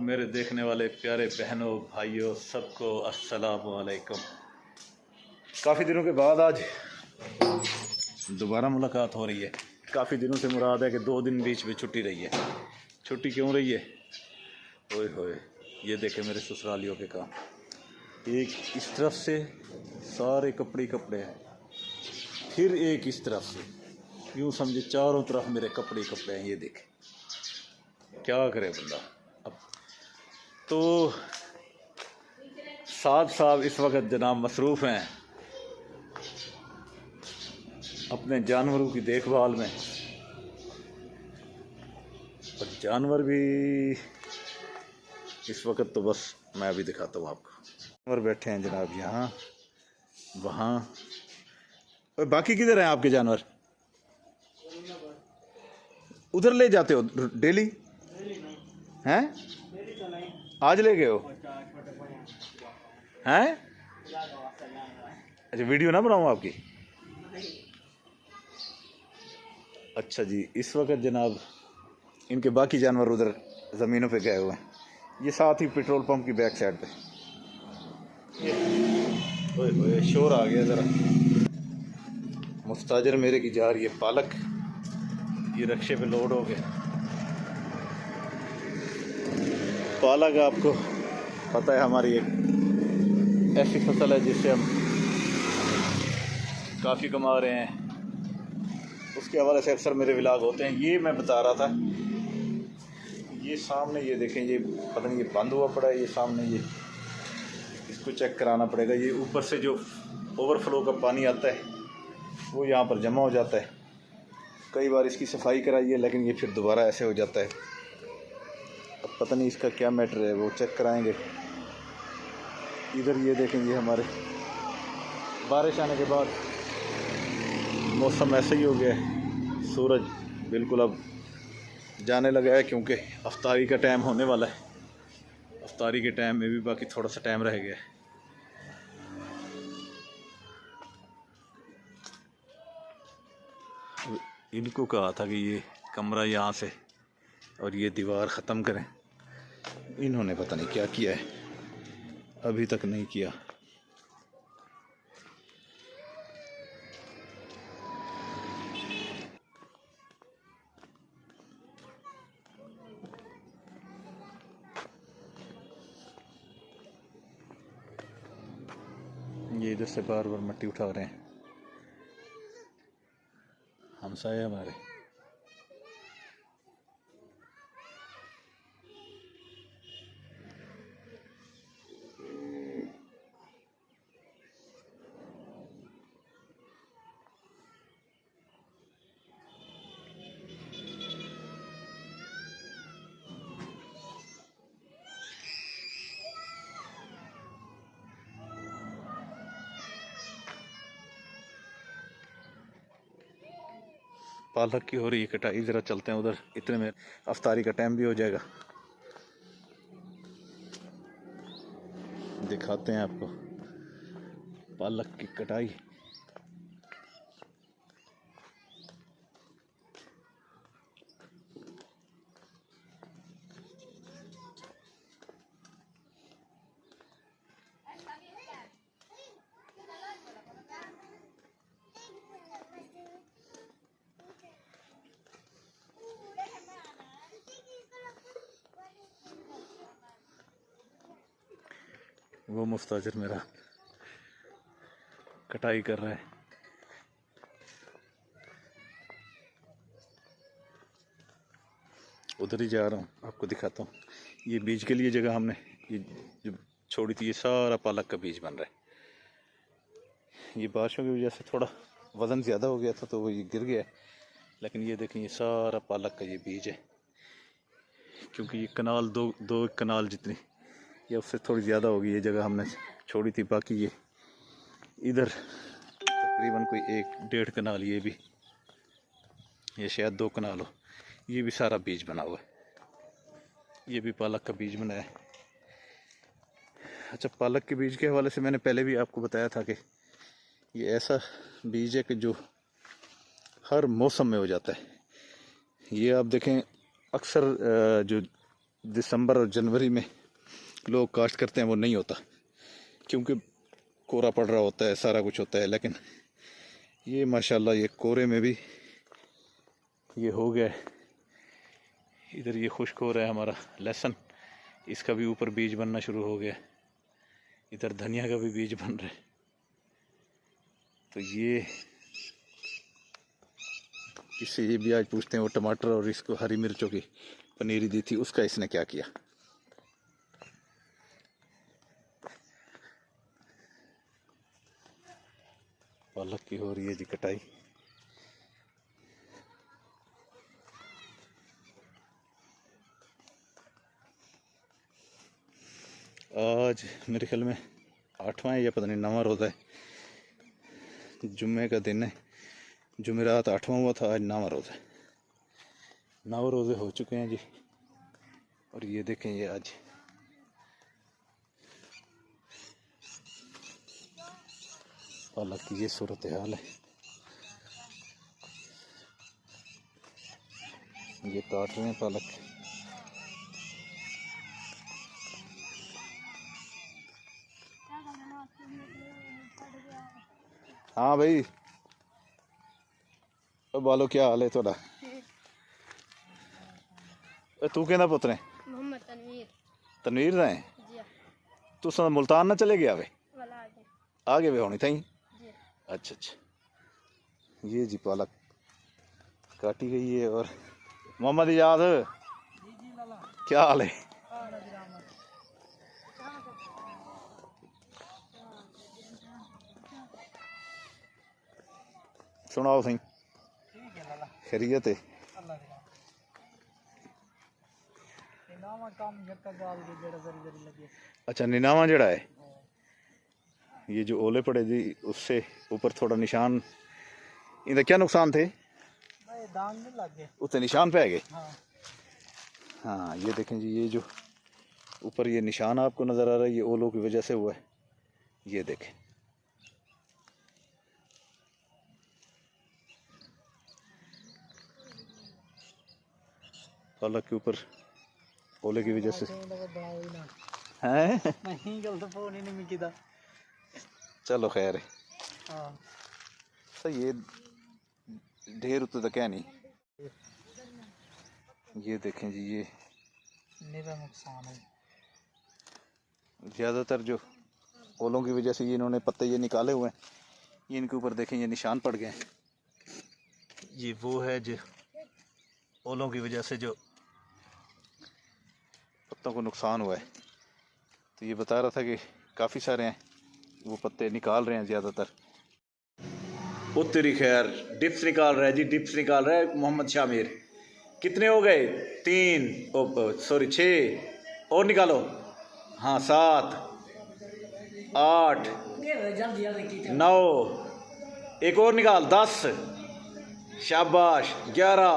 मेरे देखने वाले प्यारे बहनों भाइयों सबको अस्सलाम वालेकुम। काफ़ी दिनों के बाद आज दोबारा मुलाकात हो रही है। काफ़ी दिनों से मुराद है कि 2 दिन बीच में छुट्टी रही है। छुट्टी क्यों रही है? ओए होए, ये देखे मेरे ससुरालियों के काम। एक इस तरफ से सारे कपड़े कपड़े हैं, फिर एक इस तरफ से, यूँ समझे चारों तरफ मेरे कपड़े कपड़े हैं। ये देखे, क्या करे बंदा। अब तो साद साहब इस वक्त जनाब मसरूफ़ हैं अपने जानवरों की देखभाल में, और जानवर भी इस वक्त तो बस मैं अभी दिखाता हूँ आपको। जानवर बैठे हैं जनाब यहाँ वहाँ। और बाकी किधर हैं आपके जानवर? उधर ले जाते हो डेली? हैं? आज ले गए हो? हैं? अच्छा, वीडियो ना बनाऊँ आपकी? अच्छा जी, इस वक्त जनाब इनके बाकी जानवर उधर ज़मीनों पे गए हुए हैं। ये साथ ही पेट्रोल पंप की बैक साइड पे। ओए शोर आ गया ज़रा। मुस्ताजर मेरे की जा रही है पालक, ये रक्शे पे लोड हो गया। पालक आपको पता है हमारी एक ऐसी फसल है जिससे हम काफ़ी कमा रहे हैं, उसके हवाले से अक्सर मेरे व्लॉग होते हैं। ये मैं बता रहा था, ये सामने ये देखें, ये पता नहीं ये बंद हुआ पड़ा है, ये सामने ये इसको चेक कराना पड़ेगा। ये ऊपर से जो ओवरफ्लो का पानी आता है वो यहाँ पर जमा हो जाता है। कई बार इसकी सफाई कराई है लेकिन ये फिर दोबारा ऐसे हो जाता है। अब पता नहीं इसका क्या मैटर है, वो चेक कराएंगे। इधर ये देखें, ये हमारे बारिश आने के बाद मौसम ऐसा ही हो गया है। सूरज बिल्कुल अब जाने लगा है क्योंकि अफ्तारी का टाइम होने वाला है। अफ्तारी के टाइम में भी बाकी थोड़ा सा टाइम रह गया है। इनको कहा था कि ये कमरा यहाँ से और ये दीवार ख़त्म करें, इन्होंने पता नहीं क्या किया है, अभी तक नहीं किया। ये इधर से बार बार मिट्टी उठा रहे हैं हमसाए हमारे। पालक की हो रही है कटाई, ज़रा चलते हैं उधर, इतने में अफ्तारी का टाइम भी हो जाएगा। दिखाते हैं आपको पालक की कटाई। वो मुस्ताजिर मेरा कटाई कर रहा है। उधर ही जा रहा हूँ, आपको दिखाता हूँ। ये बीज के लिए जगह हमने ये जो छोड़ी थी, ये सारा पालक का बीज बन रहा है। ये बारिशों की वजह से थोड़ा वज़न ज़्यादा हो गया था तो वो ये गिर गया, लेकिन ये देखें ये सारा पालक का ये बीज है। क्योंकि ये कनाल दो कनाल जितनी या उससे थोड़ी ज़्यादा होगी ये जगह हमने छोड़ी थी। बाकी ये इधर तकरीबन कोई 1-1.5 कनाल, ये भी, ये शायद 2 कनाल हो, ये भी सारा बीज बना हुआ है। ये भी पालक का बीज बना है। अच्छा, पालक के बीज के हवाले से मैंने पहले भी आपको बताया था कि ये ऐसा बीज है कि जो हर मौसम में हो जाता है। ये आप देखें अक्सर जो दिसंबर और जनवरी में लोग काश्त करते हैं वो नहीं होता, क्योंकि कोहरा पड़ रहा होता है, सारा कुछ होता है। लेकिन ये माशाल्लाह ये कोहरे में भी ये हो गया है। इधर ये खुश्क हो रहा है हमारा लहसुन, इसका भी ऊपर बीज बनना शुरू हो गया। इधर धनिया का भी बीज बन रहा है। तो ये इससे ये भी आज पूछते हैं, वो टमाटर और इसको हरी मिर्चों की पनीरी दी थी, उसका इसने क्या किया। पालक की हो रही है जी कटाई। आज मेरे ख्याल में 8वां या पता नहीं 9वां रोज़ा है, जुम्मे का दिन है। जुमेरात 8वां हुआ था, आज 9वां रोज़ा है। 9 रोज़े हो चुके हैं जी। और ये देखें, ये आज पालक की ये सूरत हाल है। ये काट रहे हैं पालक। हाँ भाई, बालो क्या हाल है थोड़ा? तू कहना पुत्र है? मोहम्मद तनवीर। तनवीर है तू सा मुल्तान ना चले गया वे? आगे वे होनी थी। अच्छा अच्छा, ये जी पालक काटी गई है। और मोहम्मद इजाज क्या हाल है? सुनाओ सही, खैरियत है? अच्छा, निनावा जड़ा है, ये जो ओले पड़े जी उससे ऊपर थोड़ा निशान, इनका क्या नुकसान थे? दाग नहीं लग गए, उससे निशान पे आ गए। हाँ। हाँ, ये देखें जी, ये जो ऊपर ये निशान आपको नज़र आ रहा है, ये ओलों की वजह से हुआ है। ये देखें, पालक के ऊपर ओले की वजह से है। चलो खैर है। सही है, ढेर उतना तो क्या नहीं। ये देखें जी, ये मेरा नुकसान है। ज़्यादातर जो ओलों की वजह से ये इन्होंने पत्ते ये निकाले हुए हैं, ये इनके ऊपर देखें ये निशान पड़ गए हैं। ये वो है जो ओलों की वजह से जो पत्तों को नुकसान हुआ है। तो ये बता रहा था कि काफ़ी सारे हैं, वो पत्ते निकाल रहे हैं ज़्यादातर। वो तेरी खैर, डिप्स निकाल रहा है जी, डिप्स निकाल रहा है मोहम्मद शामिर। कितने हो गए? 3, सॉरी 6 और निकालो। हाँ, 7, 8, 9, एक और निकाल, 10, शाबाश, 11,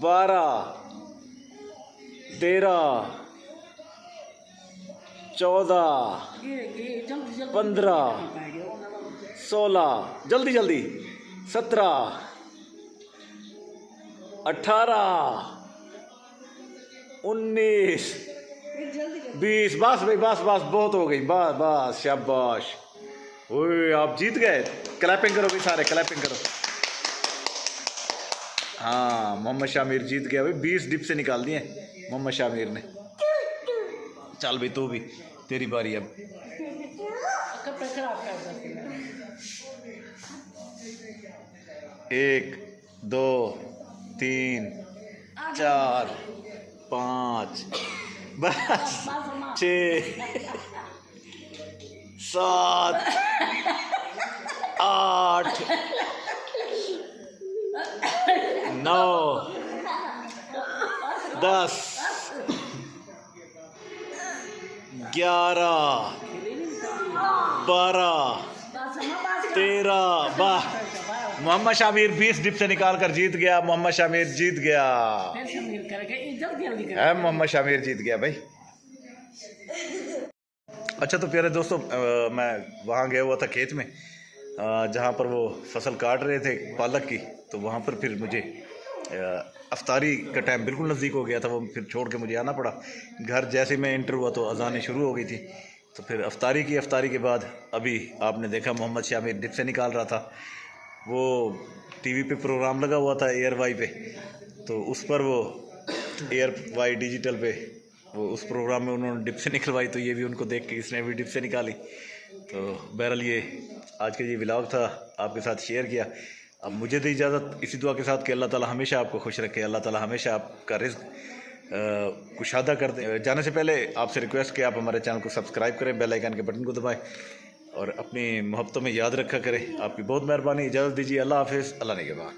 12, 13, 14, 15, 16, जल्दी जल्दी, 17, 18, 19, 20। बस भाई, बस बस, बहुत हो गई, बस बस, शाबाश। ओए, आप जीत गए। क्लैपिंग करो भाई, सारे क्लैपिंग करो। हाँ, मोहम्मद शामिर जीत गया भाई, 20 डिप से निकाल दिए मोहम्मद शामिर ने। चल भाई, तू भी, तेरी बारी अब। 1, 2, 3, 4, 5, बस 6, 7, 8, 9, 10, 11, 12, 13। वाह, मोहम्मद शामिर 20 डिप से निकाल कर जीत गया। मोहम्मद शामिर जीत गया है, मोहम्मद शामिर जीत गया भाई। अच्छा, तो प्यारे दोस्तों, मैं वहाँ गया हुआ था खेत में, जहाँ पर वो फसल काट रहे थे पालक की। तो वहाँ पर फिर मुझे अफ्तारी का टाइम बिल्कुल नज़दीक हो गया था, वो फिर छोड़ के मुझे आना पड़ा घर। जैसे मैं इंटर हुआ तो अज़ानें शुरू हो गई थी, तो फिर अफ्तारी के बाद अभी आपने देखा मोहम्मद शामिर डिप से निकाल रहा था। वो टीवी पे प्रोग्राम लगा हुआ था एयर वाई पे, तो उस पर वो एयर वाई डिजिटल पे वो उस प्रोग्राम में उन्होंने डिप से निकलवाई, तो ये भी उनको देख के इसने भी डिप से निकाली। तो बहरहाल ये आज का ये व्लॉग था, आपके साथ शेयर किया। अब मुझे दी इजाज़त इसी दुआ के साथ कि अल्लाह ताला हमेशा आपको खुश रखे, अल्लाह ताला हमेशा आपका रिज़्क़ कुशादा कर दे। जाने से पहले आपसे रिक्वेस्ट कि आप हमारे चैनल को सब्सक्राइब करें, बेल आइकन के बटन को दबाएं और अपनी मोहब्बतों में याद रखा करें। आपकी बहुत मेहरबानी, इजाज़त दीजिए। अल्लाह हाफ़िज़, अल्लाह निगहबान।